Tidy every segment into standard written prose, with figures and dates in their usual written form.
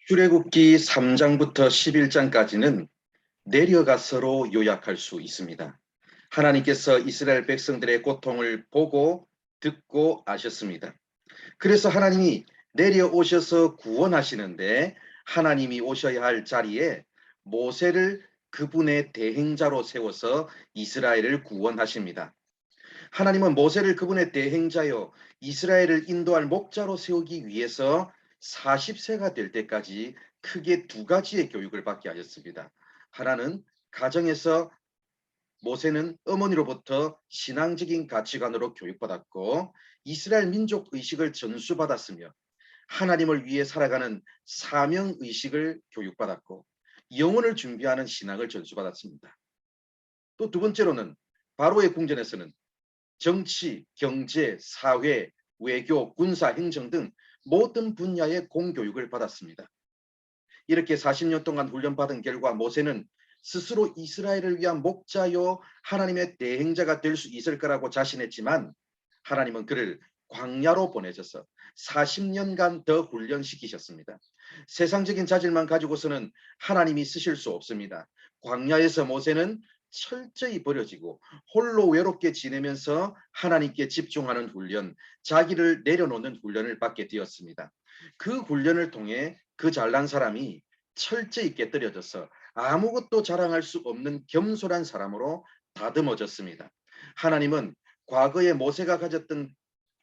출애굽기 3장부터 11장까지는 내려가서로 요약할 수 있습니다. 하나님께서 이스라엘 백성들의 고통을 보고 듣고 아셨습니다. 그래서 하나님이 내려오셔서 구원하시는데 하나님이 오셔야 할 자리에 모세를 그분의 대행자로 세워서 이스라엘을 구원하십니다. 하나님은 모세를 그분의 대행자요 이스라엘을 인도할 목자로 세우기 위해서 40세가 될 때까지 크게 두 가지의 교육을 받게 하셨습니다. 하나는 가정에서 모세는 어머니로부터 신앙적인 가치관으로 교육받았고 이스라엘 민족 의식을 전수받았으며 하나님을 위해 살아가는 사명 의식을 교육받았고 영혼을 준비하는 신앙을 전수받았습니다. 또 두 번째로는 바로의 궁전에서는 정치, 경제, 사회, 외교, 군사, 행정 등 모든 분야의 공교육을 받았습니다. 이렇게 40년 동안 훈련받은 결과 모세는 스스로 이스라엘을 위한 목자요 하나님의 대행자가 될 수 있을 거라고 자신했지만 하나님은 그를 광야로 보내셔서 40년간 더 훈련시키셨습니다. 세상적인 자질만 가지고서는 하나님이 쓰실 수 없습니다. 광야에서 모세는 철저히 버려지고 홀로 외롭게 지내면서 하나님께 집중하는 훈련, 자기를 내려놓는 훈련을 받게 되었습니다. 그 훈련을 통해 그 잘난 사람이 철저히 깨뜨려져서 아무것도 자랑할 수 없는 겸손한 사람으로 다듬어졌습니다. 하나님은 과거에 모세가 가졌던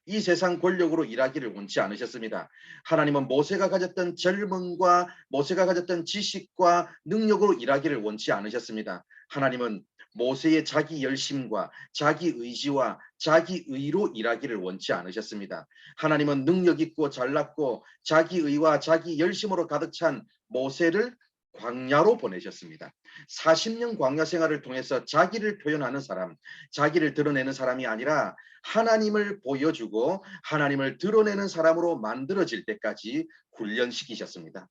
이 세상 권력으로 일하기를 원치 않으셨습니다. 하나님은 모세가 가졌던 젊음과 모세가 가졌던 지식과 능력으로 일하기를 원치 않으셨습니다. 하나님은 모세의 자기 열심과 자기 의지와 자기 의로 일하기를 원치 않으셨습니다. 하나님은 능력 있고 잘났고 자기 의와 자기 열심으로 가득 찬 모세를 광야로 보내셨습니다. 40년 광야 생활을 통해서 자기를 표현하는 사람, 자기를 드러내는 사람이 아니라 하나님을 보여주고 하나님을 드러내는 사람으로 만들어질 때까지 훈련시키셨습니다.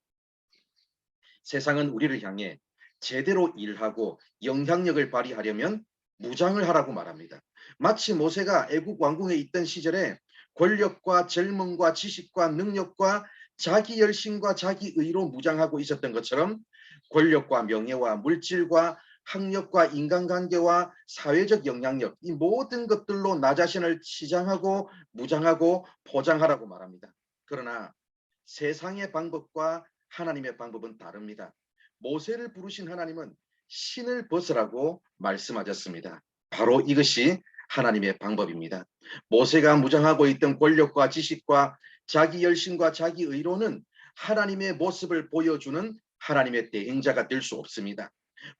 세상은 우리를 향해 제대로 일하고 영향력을 발휘하려면 무장을 하라고 말합니다. 마치 모세가 애국 왕궁에 있던 시절에 권력과 젊음과 지식과 능력과 자기 열심과 자기 의로 무장하고 있었던 것처럼 권력과 명예와 물질과 학력과 인간관계와 사회적 영향력 이 모든 것들로 나 자신을 치장하고 무장하고 포장하라고 말합니다. 그러나 세상의 방법과 하나님의 방법은 다릅니다. 모세를 부르신 하나님은 신을 벗으라고 말씀하셨습니다. 바로 이것이 하나님의 방법입니다. 모세가 무장하고 있던 권력과 지식과 자기 열심과 자기 의로는 하나님의 모습을 보여주는 하나님의 대행자가 될 수 없습니다.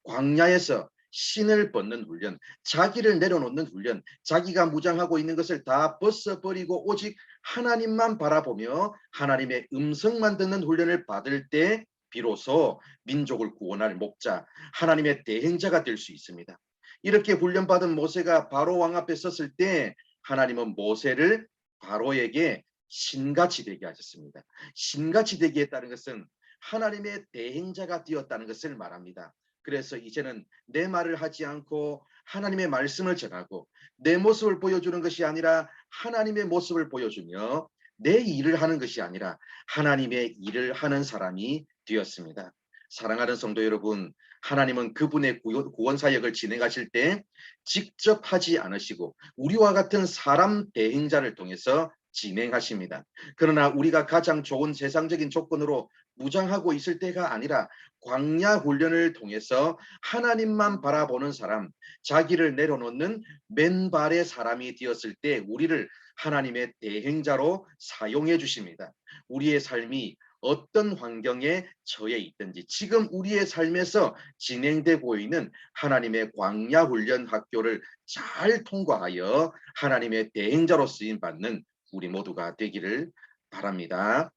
광야에서 신을 벗는 훈련, 자기를 내려놓는 훈련, 자기가 무장하고 있는 것을 다 벗어버리고 오직 하나님만 바라보며 하나님의 음성만 듣는 훈련을 받을 때 비로소 민족을 구원할 목자, 하나님의 대행자가 될 수 있습니다. 이렇게 훈련받은 모세가 바로 왕 앞에 섰을 때 하나님은 모세를 바로에게 신같이 되게 하셨습니다. 신같이 되게 했다는 것은 하나님의 대행자가 되었다는 것을 말합니다. 그래서 이제는 내 말을 하지 않고 하나님의 말씀을 전하고 내 모습을 보여주는 것이 아니라 하나님의 모습을 보여주며 내 일을 하는 것이 아니라 하나님의 일을 하는 사람이 되었습니다. 사랑하는 성도 여러분, 하나님은 그분의 구원 사역을 진행하실 때 직접 하지 않으시고 우리와 같은 사람 대행자를 통해서 진행하십니다. 그러나 우리가 가장 좋은 세상적인 조건으로 무장하고 있을 때가 아니라 광야 훈련을 통해서 하나님만 바라보는 사람, 자기를 내려놓는 맨발의 사람이 되었을 때 우리를 하나님의 대행자로 사용해 주십니다. 우리의 삶이 어떤 환경에 처해 있든지 지금 우리의 삶에서 진행되고 있는 하나님의 광야 훈련 학교를 잘 통과하여 하나님의 대행자로 쓰임 받는 우리 모두가 되기를 바랍니다.